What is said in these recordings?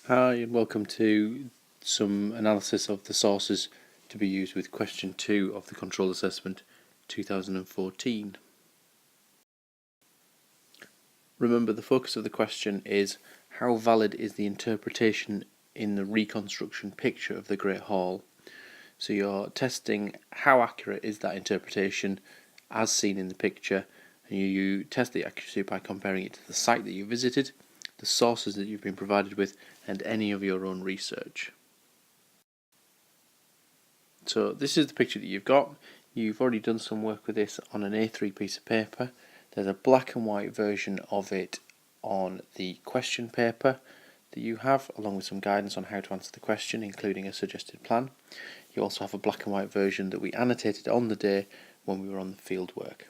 Hi and welcome to some analysis of the sources to be used with question 2 of the Control Assessment 2014. Remember, the focus of the question is how valid is the interpretation in the reconstruction picture of the Great Hall. So you're testing how accurate is that interpretation as seen in the picture, and you test the accuracy by comparing it to the site that you visited, the sources that you've been provided with, and any of your own research. So this is the picture that you've got. You've already done some work with this on an A3 piece of paper. There's a black and white version of it on the question paper that you have, along with some guidance on how to answer the question, including a suggested plan. You also have a black and white version that we annotated on the day when we were on the field work.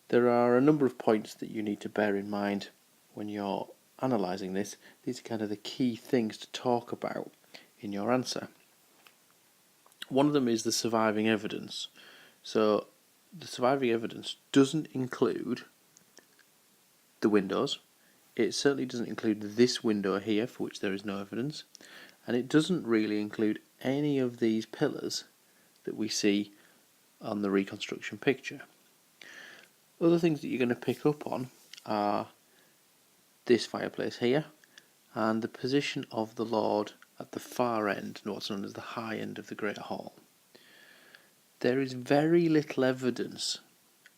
There are a number of points that you need to bear in mind when you're analysing this. These are kind of the key things to talk about in your answer. One of them is the surviving evidence. So the surviving evidence doesn't include the windows. It certainly doesn't include this window here, for which there is no evidence, and it doesn't really include any of these pillars that we see on the reconstruction picture. Other things that you're going to pick up on are this fireplace here and the position of the Lord at the far end, what's known as the high end of the Great Hall. There is very little evidence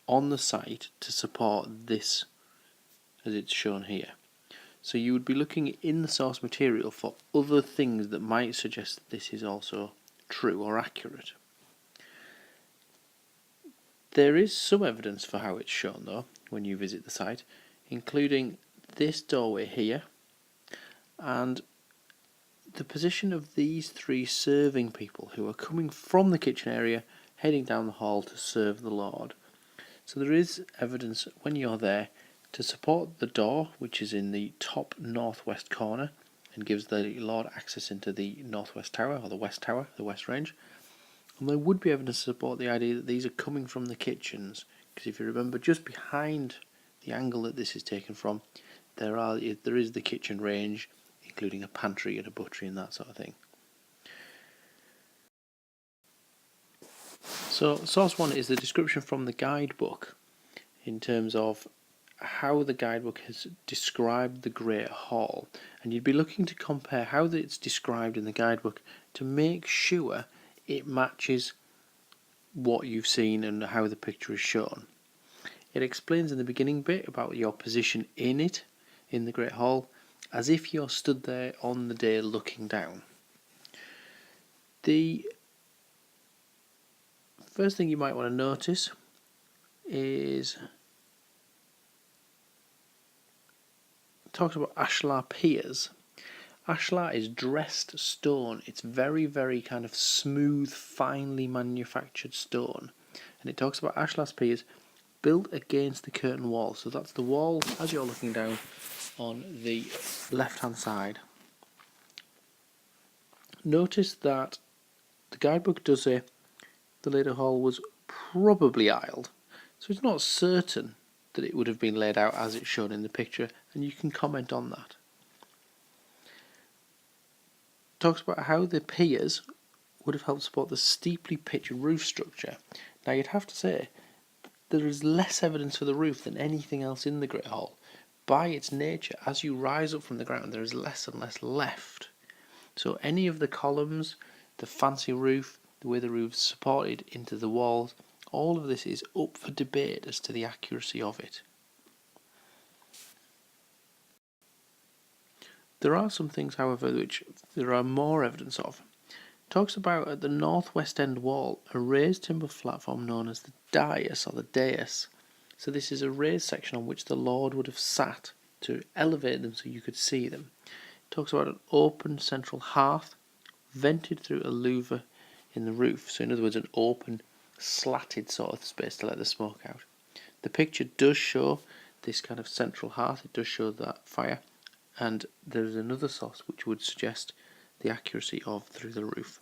on the site to support this as it's shown here. So you would be looking in the source material for other things that might suggest that this is also true or accurate. There is some evidence for how it's shown though when you visit the site, including this doorway here and the position of these three serving people who are coming from the kitchen area heading down the hall to serve the Lord. So there is evidence when you're there to support the door, which is in the top northwest corner and gives the Lord access into the northwest tower, or the west tower, the west range. And there would be evidence to support the idea that these are coming from the kitchens, because if you remember, just behind the angle that this is taken from, there is the kitchen range, including a pantry and a buttery and that sort of thing. So source 1 is the description from the guidebook in terms of how the guidebook has described the Great Hall, and you'd be looking to compare how it's described in the guidebook to make sure it matches what you've seen and how the picture is shown. It explains in the beginning bit about your position in the Great Hall, as if you're stood there on the day looking down. The first thing you might want to notice is it talks about ashlar piers. Ashlar is dressed stone. It's very, very kind of smooth, finely manufactured stone. And it talks about ashlar piers built against the curtain wall. So that's the wall as you're looking down on the left-hand side. Notice that the guidebook does say the later hall was probably aisled. So it's not certain that it would have been laid out as it's shown in the picture, and you can comment on that. Talks about how the piers would have helped support the steeply pitched roof structure. Now you'd have to say there is less evidence for the roof than anything else in the Great Hall. By its nature, as you rise up from the ground, there is less and less left. So any of the columns, the fancy roof, the way the roof's supported into the walls, all of this is up for debate as to the accuracy of it. There are some things, however, which there are more evidence of. It talks about at the northwest end wall a raised timber platform known as the dais or the dais. So this is a raised section on which the Lord would have sat to elevate them so you could see them. It talks about an open central hearth vented through a louver in the roof. So in other words, an open, slatted sort of space to let the smoke out. The picture does show this kind of central hearth. It does show that fire. And there is another source which would suggest the accuracy of through the roof.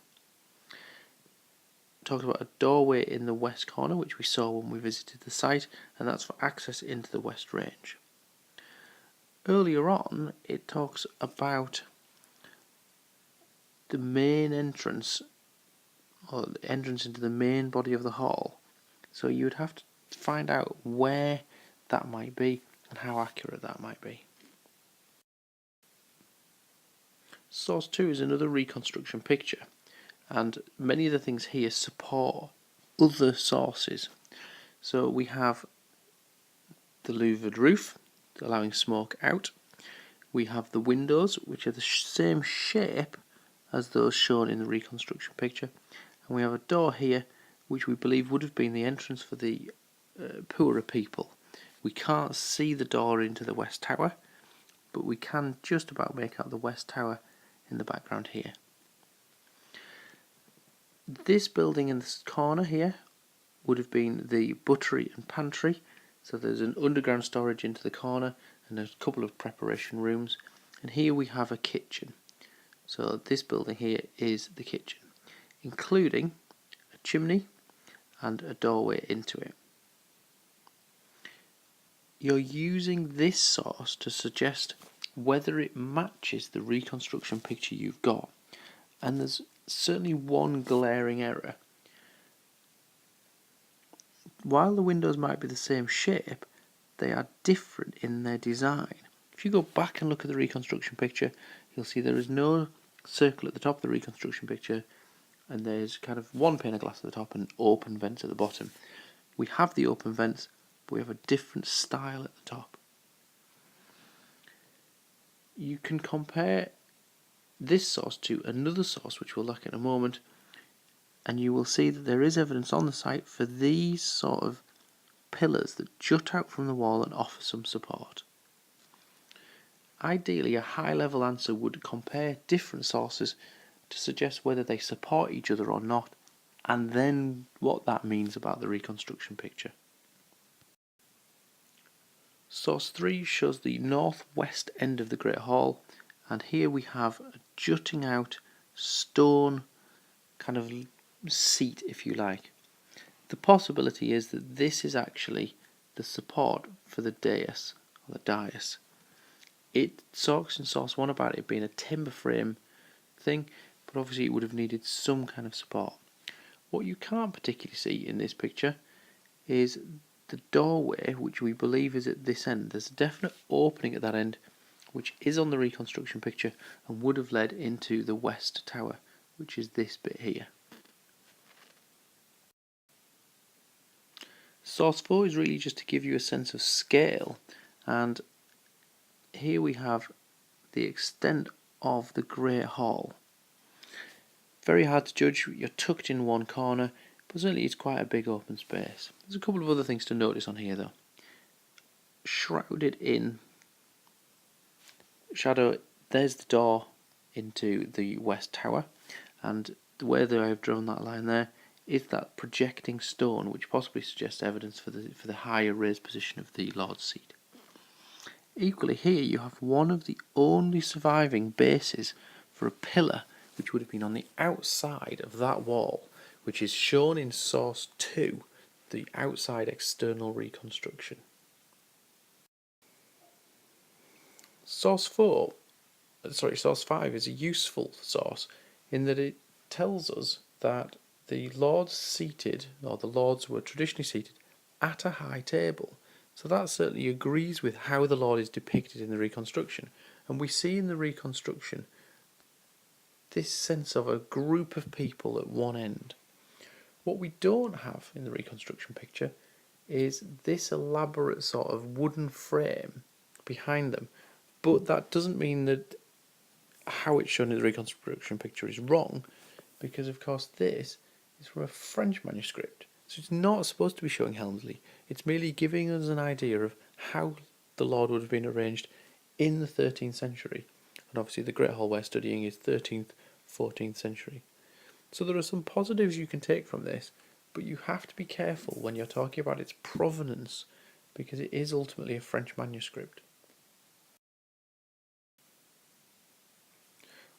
It talks about a doorway in the west corner, which we saw when we visited the site, and that's for access into the west range. Earlier on, it talks about the main entrance, or the entrance into the main body of the hall. So you would have to find out where that might be and how accurate that might be. Source 2 is another reconstruction picture, and many of the things here support other sources. So we have the louvered roof, allowing smoke out. We have the windows, which are the same shape as those shown in the reconstruction picture. And we have a door here, which we believe would have been the entrance for the poorer people. We can't see the door into the West Tower, but we can just about make out the West Tower in the background here. This building in this corner here would have been the buttery and pantry. So there's an underground storage into the corner and a couple of preparation rooms. And here we have a kitchen. So this building here is the kitchen, including a chimney and a doorway into it. You're using this source to suggest whether it matches the reconstruction picture you've got. And there's certainly one glaring error. While the windows might be the same shape, they are different in their design. If you go back and look at the reconstruction picture, you'll see there is no circle at the top of the reconstruction picture, and there's kind of one pane of glass at the top and open vents at the bottom. We have the open vents, but we have a different style at the top. You can compare this source to another source, which we'll look at in a moment, and you will see that there is evidence on the site for these sort of pillars that jut out from the wall and offer some support. Ideally, a high-level answer would compare different sources to suggest whether they support each other or not, and then what that means about the reconstruction picture. Source 3 shows the northwest end of the Great Hall, and here we have a jutting out stone kind of seat, if you like. The possibility is that this is actually the support for the dais, or the dais. It talks in Source 1 about it being a timber frame thing, but obviously it would have needed some kind of support. What you can't particularly see in this picture is the doorway, which we believe is at this end. There's a definite opening at that end, which is on the reconstruction picture and would have led into the West Tower, which is this bit here. Source 4 is really just to give you a sense of scale, and here we have the extent of the Great Hall. Very hard to judge, you're tucked in one corner, but certainly it's quite a big open space. There's a couple of other things to notice on here though. Shrouded in shadow, there's the door into the West Tower, and the way that I've drawn that line there is that projecting stone, which possibly suggests evidence for the higher raised position of the Lord's Seat. Equally here you have one of the only surviving bases for a pillar which would have been on the outside of that wall, which is shown in Source 2, the outside external reconstruction. Source 5 is a useful source in that it tells us that the lords seated, or the lords were traditionally seated at a high table. So that certainly agrees with how the Lord is depicted in the reconstruction. And we see in the reconstruction this sense of a group of people at one end. What we don't have in the reconstruction picture is this elaborate sort of wooden frame behind them. But that doesn't mean that how it's shown in the reconstruction picture is wrong, because of course this is from a French manuscript. So it's not supposed to be showing Helmsley. It's merely giving us an idea of how the Lord would have been arranged in the 13th century. And obviously the Great Hall we're studying is 13th, 14th century. So there are some positives you can take from this, but you have to be careful when you're talking about its provenance, because it is ultimately a French manuscript.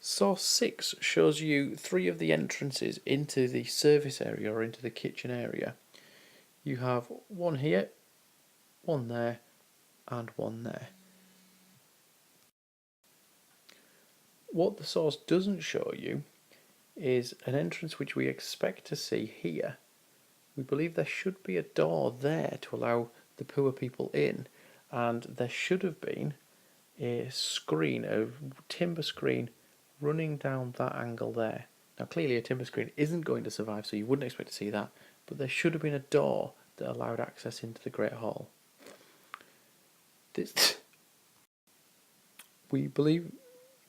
Source 6 shows you 3 of the entrances into the service area or into the kitchen area. You have one here, one there, and one there. What the source doesn't show you is an entrance which we expect to see here. We believe there should be a door there to allow the poor people in, and there should have been a screen, a timber screen, running down that angle there. Now clearly a timber screen isn't going to survive, so you wouldn't expect to see that, but there should have been a door that allowed access into the Great Hall. We believe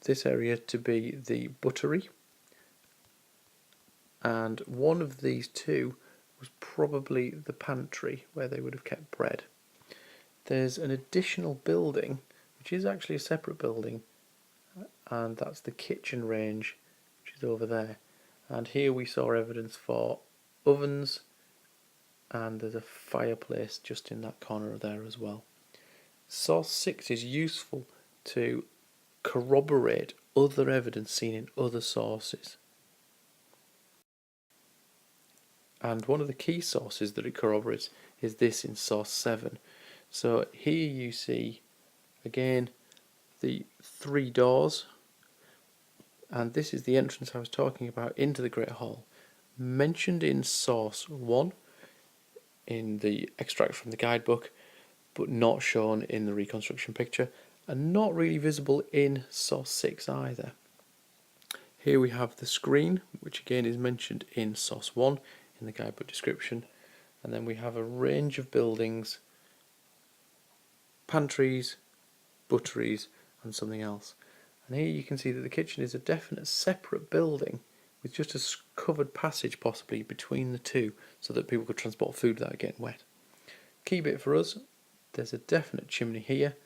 this area to be the buttery, and one of these two was probably the pantry where they would have kept bread. There's an additional building which is actually a separate building, and that's the kitchen range, which is over there. And here we saw evidence for ovens, and there's a fireplace just in that corner there as well. Source 6 is useful to corroborate other evidence seen in other sources. And one of the key sources that it corroborates is this in source 7. So here you see again the 3 doors, and this is the entrance I was talking about into the Great Hall, mentioned in source 1 in the extract from the guidebook, but not shown in the reconstruction picture, and not really visible in source 6 either. Here we have the screen, which again is mentioned in source 1 in the guidebook description, and then we have a range of buildings, pantries, butteries, and something else. And here you can see that the kitchen is a definite separate building with just a covered passage possibly between the two so that people could transport food without getting wet. Key bit for us, there's a definite chimney here,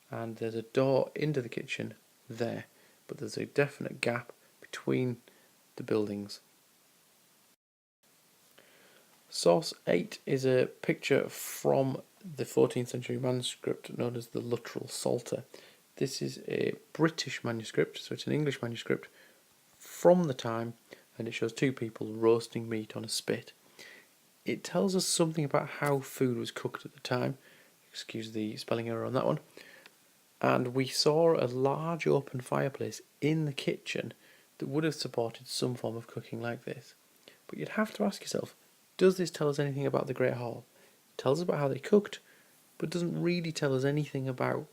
and there's a door into the kitchen there, but there's a definite gap between the buildings. Source 8 is a picture from the 14th century manuscript known as the Luttrell Psalter. This is a British manuscript, so it's an English manuscript from the time, and it shows 2 people roasting meat on a spit. It tells us something about how food was cooked at the time. Excuse the spelling error on that one. And we saw a large open fireplace in the kitchen that would have supported some form of cooking like this. But you'd have to ask yourself, does this tell us anything about the Great Hall? It tells us about how they cooked, but doesn't really tell us anything about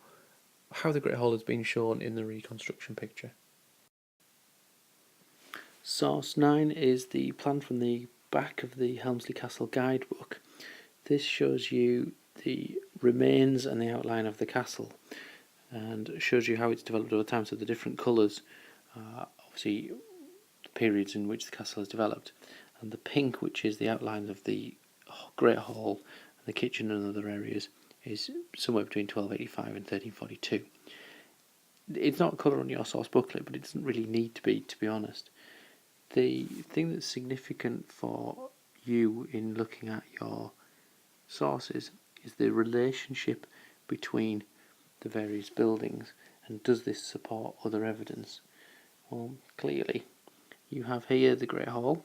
how the Great Hall has been shown in the reconstruction picture. Source 9 is the plan from the back of the Helmsley Castle guidebook. This shows you the remains and the outline of the castle, and shows you how it's developed over time, so the different colours obviously the periods in which the castle has developed, and the pink, which is the outlines of the Great Hall and the kitchen and other areas, is somewhere between 1285 and 1342. It's not colour on your source booklet, but it doesn't really need to be honest. The thing that's significant for you in looking at your sources is the relationship between the various buildings, and does this support other evidence? Well, clearly you have here the Great Hall.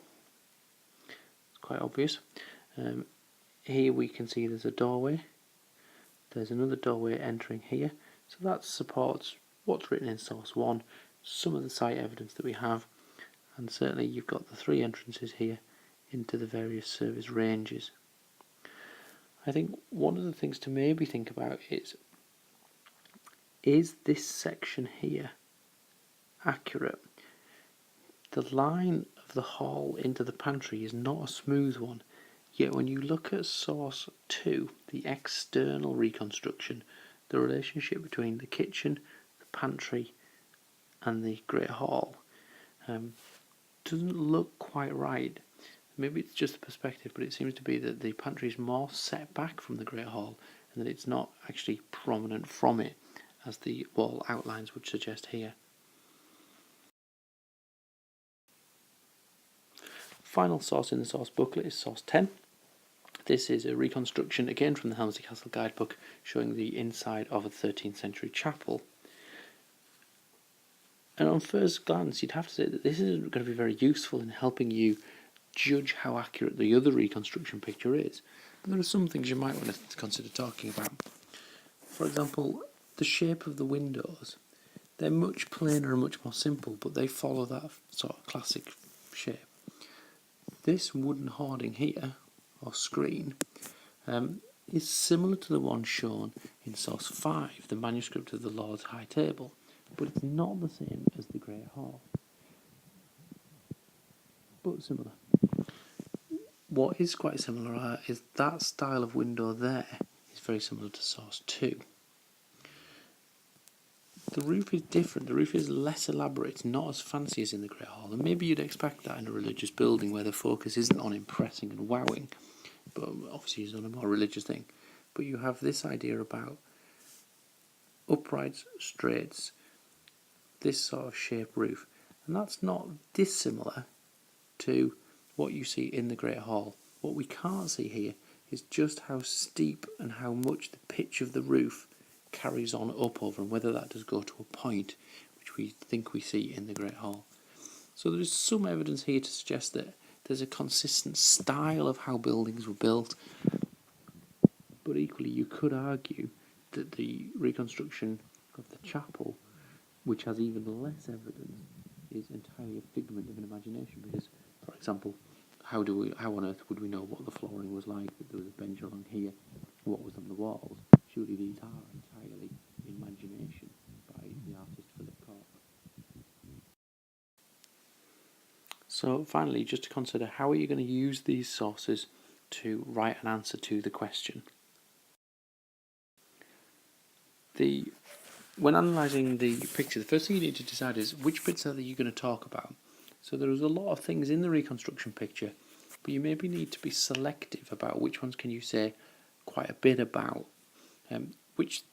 It's quite obvious. Here we can see there's a doorway. There's another doorway entering here, so that supports what's written in source 1, some of the site evidence that we have, and certainly you've got the 3 entrances here into the various service ranges. I think one of the things to maybe think about is this section here accurate? The line of the hall into the pantry is not a smooth one, yet when you look at source 2, the external reconstruction, the relationship between the kitchen, the pantry and the Great Hall doesn't look quite right. Maybe it's just the perspective, but it seems to be that the pantry is more set back from the Great Hall and that it's not actually prominent from it, as the wall outlines would suggest here. Final source in the source booklet is source 10. This is a reconstruction again from the Helmsley Castle guidebook showing the inside of a 13th century chapel. And on first glance you'd have to say that this isn't going to be very useful in helping you judge how accurate the other reconstruction picture is. But there are some things you might want to consider talking about. For example, the shape of the windows. They're much plainer and much more simple, but they follow that sort of classic shape. This wooden hoarding here, or screen, is similar to the one shown in source 5, the manuscript of the Lord's High Table, but it's not the same as the Great Hall, but similar. What is quite similar is that style of window there is very similar to source 2. The roof is different, the roof is less elaborate, it's not as fancy as in the Great Hall, and maybe you'd expect that in a religious building where the focus isn't on impressing and wowing, but obviously it's on a more religious thing. But you have this idea about uprights, straights, this sort of shape roof, and that's not dissimilar to what you see in the Great Hall. What we can't see here is just how steep and how much the pitch of the roof carries on up over, and whether that does go to a point which we think we see in the Great Hall. So there is some evidence here to suggest that there's a consistent style of how buildings were built, but equally you could argue that the reconstruction of the chapel, which has even less evidence, is entirely a figment of an imagination, because, for example, how on earth would we know what the flooring was like, that there was a bench along here, what was on the walls? Surely these are entirely imagination by the artist Philip Cork. So finally, just to consider, how are you going to use these sources to write an answer to the question? When analysing the picture, the first thing you need to decide is which bits are you going to talk about. So there is a lot of things in the reconstruction picture, but you maybe need to be selective about which ones can you say quite a bit about. Which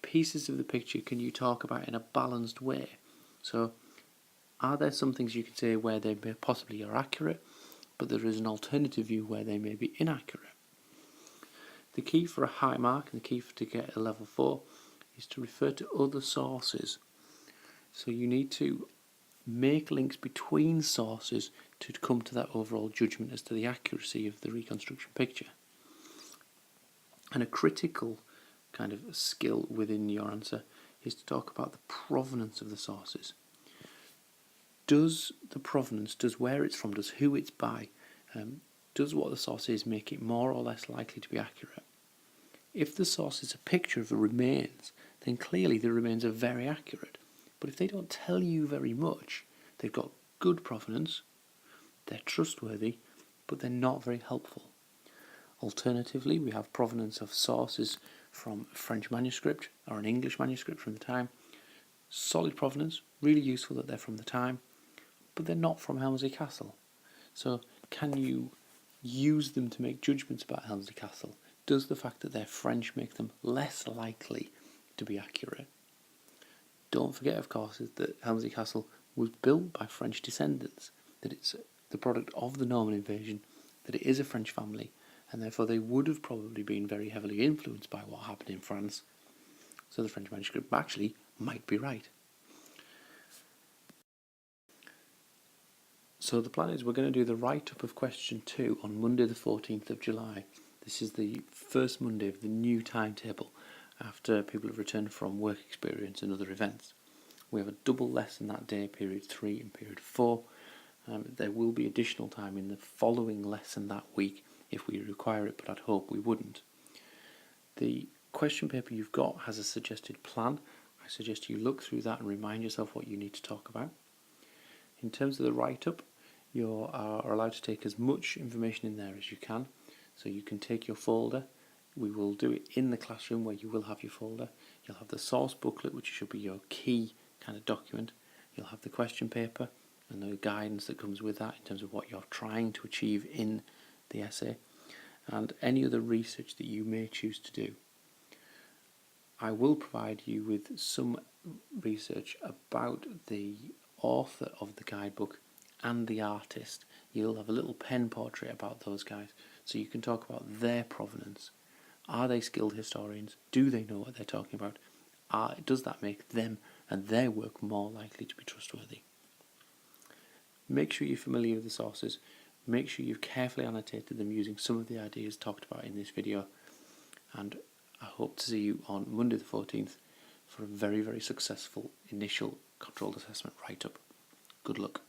pieces of the picture can you talk about in a balanced way? So are there some things you can say where they may possibly are accurate, but there is an alternative view where they may be inaccurate? The key for a high mark and the key to get a level 4 is to refer to other sources. So you need to make links between sources to come to that overall judgment as to the accuracy of the reconstruction picture. And a critical kind of skill within your answer is to talk about the provenance of the sources. Does the provenance, does where it's from, does who it's by, does what the source is make it more or less likely to be accurate? If the source is a picture of the remains, then clearly the remains are very accurate. But if they don't tell you very much, they've got good provenance, they're trustworthy, but they're not very helpful. Alternatively, we have provenance of sources from a French manuscript or an English manuscript from the time. Solid provenance, really useful that they're from the time, but they're not from Helmsley Castle. So can you use them to make judgments about Helmsley Castle? Does the fact that they're French make them less likely to be accurate? Don't forget, of course, that Helmsley Castle was built by French descendants, that it's the product of the Norman invasion, that it is a French family, and therefore they would have probably been very heavily influenced by what happened in France. So the French manuscript actually might be right. So the plan is we're going to do the write-up of question 2 on Monday the 14th of July. This is the first Monday of the new timetable after people have returned from work experience and other events. We have a double lesson that day, period 3 and period 4. There will be additional time in the following lesson that week if we require it, but I'd hope we wouldn't. The question paper you've got has a suggested plan. I suggest you look through that and remind yourself what you need to talk about. In terms of the write-up, you are allowed to take as much information in there as you can. So you can take your folder. We will do it in the classroom where you will have your folder. You'll have the source booklet, which should be your key kind of document. You'll have the question paper and the guidance that comes with that in terms of what you're trying to achieve in the essay, and any other research that you may choose to do. I will provide you with some research about the author of the guidebook and the artist. You'll have a little pen portrait about those guys, so you can talk about their provenance. Are they skilled historians? Do they know what they're talking about? Does that make them and their work more likely to be trustworthy? Make sure you're familiar with the sources. Make sure you've carefully annotated them using some of the ideas talked about in this video. And I hope to see you on Monday the 14th for a very, very successful initial controlled assessment write-up. Good luck.